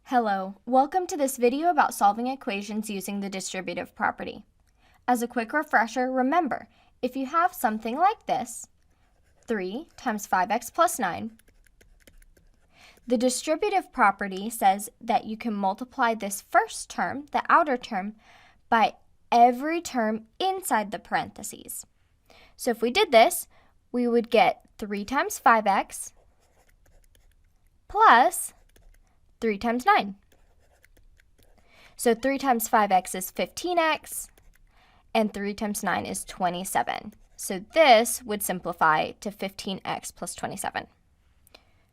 Hello, welcome to this video about solving equations using the distributive property. As a quick refresher, remember, if you have something like this, 3 times 5x plus 9, the distributive property says that you can multiply this first term, the outer term, by every term inside the parentheses. So if we did this, we would get 3 times 5x plus 3 times 9. So 3 times 5x is 15x, and 3 times 9 is 27. So this would simplify to 15x plus 27.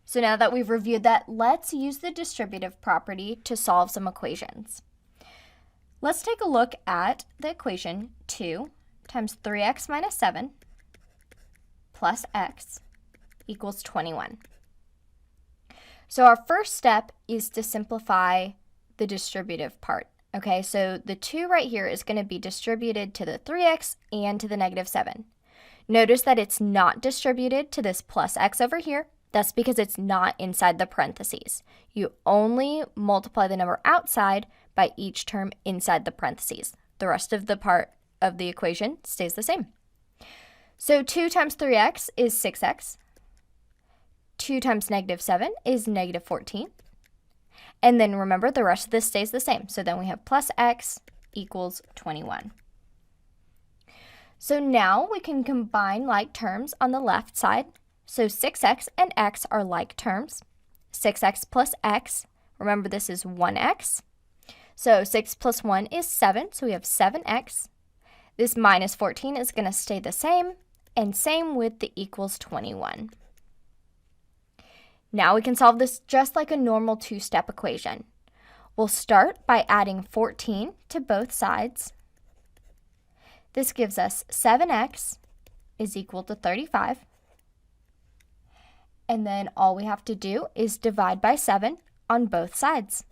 So now that we've reviewed that, let's use the distributive property to solve some equations. Let's take a look at the equation 2 times 3x minus 7 plus x equals 21. So our first step is to simplify the distributive part. Okay, so the 2 right here is going to be distributed to the 3x and to the negative 7. Notice that it's not distributed to this plus x over here. That's because it's not inside the parentheses. You only multiply the number outside by each term inside the parentheses. The rest of the part of the equation stays the same. So 2 times 3x is 6x. 2 times negative 7 is negative 14. And then remember, the rest of this stays the same. So then we have plus x equals 21. So now we can combine like terms on the left side. So 6x and x are like terms. 6x plus x, remember this is 1x. So 6 plus 1 is 7, so we have 7x. This minus 14 is going to stay the same, and same with the equals 21. Now we can solve this just like a normal two-step equation. We'll start by adding 14 to both sides. This gives us 7x is equal to 35. And then all we have to do is divide by 7 on both sides.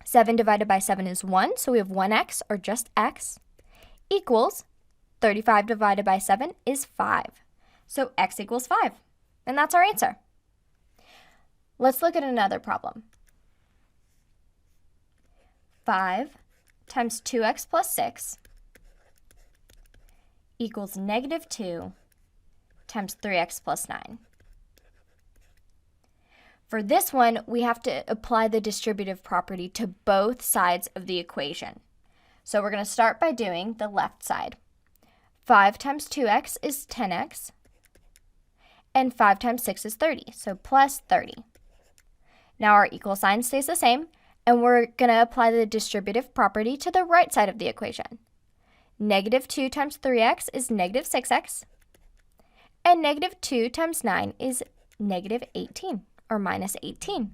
7 divided by 7 is 1, so we have 1x, or just x, equals 35 divided by 7 is 5. So x equals 5. And that's our answer. Let's look at another problem. 5 times 2x plus 6 equals negative 2 times 3x plus 9. For this one, we have to apply the distributive property to both sides of the equation. So we're going to start by doing the left side. 5 times 2x is 10x, and 5 times 6 is 30, so plus 30. Now our equal sign stays the same, and we're going to apply the distributive property to the right side of the equation. Negative 2 times 3x is negative 6x, and negative 2 times 9 is negative 18, or minus 18.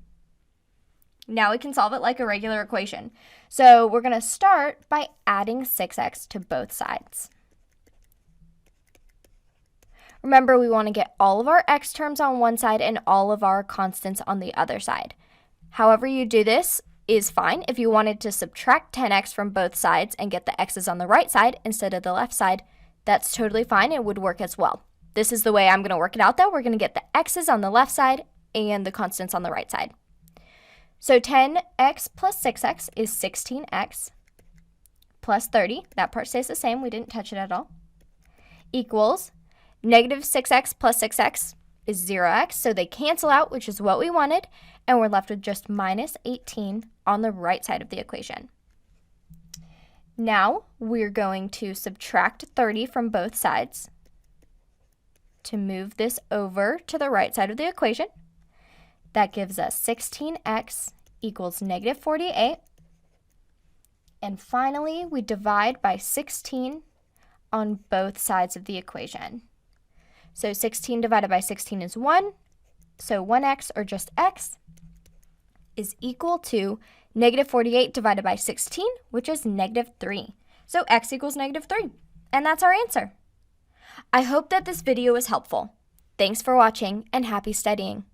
Now we can solve it like a regular equation. So we're going to start by adding 6x to both sides. Remember, we want to get all of our x terms on one side and all of our constants on the other side. However you do this is fine. If you wanted to subtract 10x from both sides and get the x's on the right side instead of the left side, that's totally fine. It would work as well. This is the way I'm going to work it out, though. We're going to get the x's on the left side and the constants on the right side. So 10x plus 6x is 16x plus 30. That part stays the same. We didn't touch it at all. Equals negative 6x plus 6x is 0x, so they cancel out, which is what we wanted, and we're left with just minus 18 on the right side of the equation. Now we're going to subtract 30 from both sides to move this over to the right side of the equation. That gives us 16x equals negative 48. And finally, we divide by 16 on both sides of the equation. So 16 divided by 16 is 1. So 1x, or just x, is equal to negative 48 divided by 16, which is negative 3. So x equals negative 3. And that's our answer. I hope that this video was helpful. Thanks for watching, and happy studying.